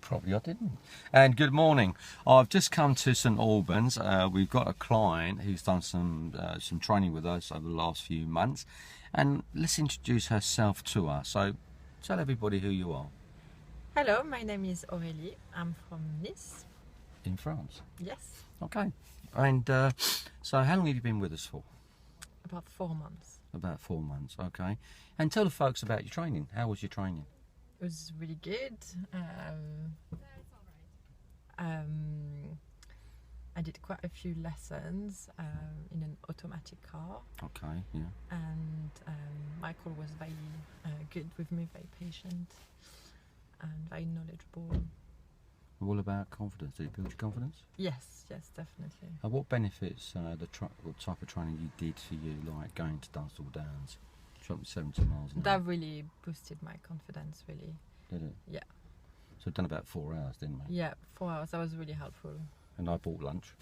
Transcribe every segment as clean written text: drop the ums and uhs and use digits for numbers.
Probably I didn't. And good morning. I've just come to St Albans. We've got a client who's done some training with us over the last few months, and let's introduce herself to us. So tell everybody who you are. Hello, my name is Aurélie. I'm from Nice. In France? Yes. Okay. And so how long have you been with us for? About 4 months. About 4 months, okay. And tell the folks about your training. How was your training? It was really good. I did quite a few lessons in an automatic car. Okay, yeah. And Michael was very good with me, very patient and very knowledgeable. All about confidence. Did it build your confidence? Yes, definitely. And what benefits what type of training you did for you, like going to Dunstall Downs, jumping 70 miles an hour? That really boosted my confidence, really. Did it? Yeah. So done about 4 hours, didn't we? Yeah, 4 hours. That was really helpful. And I bought lunch.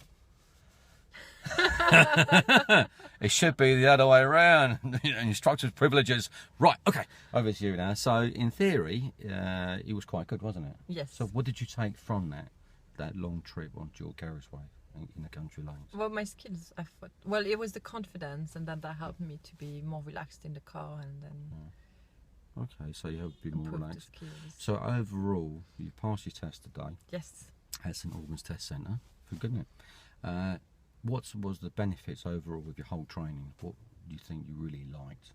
It should be the other way around. Instructor's privileges. Right, okay, over to you now. So in theory, it was quite good, wasn't it? Yes. So what did you take from that long trip on dual carriageway in the country lanes? Well, my skills, I thought. Well, it was the confidence, and then that helped me to be more relaxed in the car, and then. Yeah. Okay, so you have to be more relaxed. The skills. So overall, you passed your test today. Yes. At St Albans Test Centre. For goodness. What was the benefits overall with your whole training? What do you think you really liked?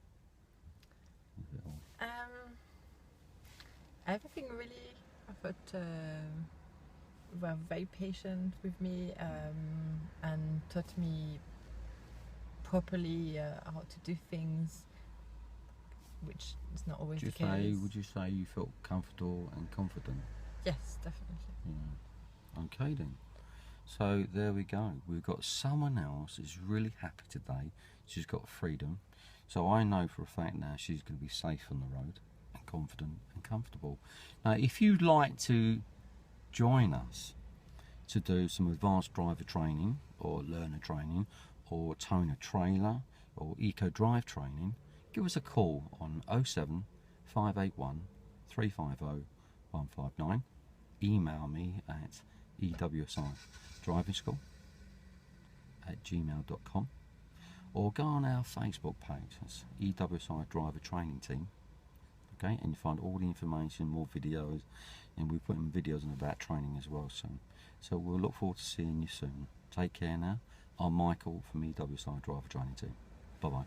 Everything really. I thought were very patient with me and taught me properly how to do things, which is not always the case. Would you say you felt comfortable and confident? Yes, definitely. Yeah. Okay then. So there we go. We've got someone else who's really happy today. She's got freedom. So I know for a fact now she's going to be safe on the road and confident and comfortable. Now, if you'd like to join us to do some advanced driver training or learner training or towing a trailer or eco drive training, give us a call on 07 581 350 159. Email me at ewsidrivingschool@gmail.com, or go on our Facebook page. That's EWSI Driver Training Team. Okay, and you find all the information, more videos, and we put in videos on about training as well soon. So we'll look forward to seeing you soon. Take care now. I'm Michael from EWSI Driver Training Team. Bye bye.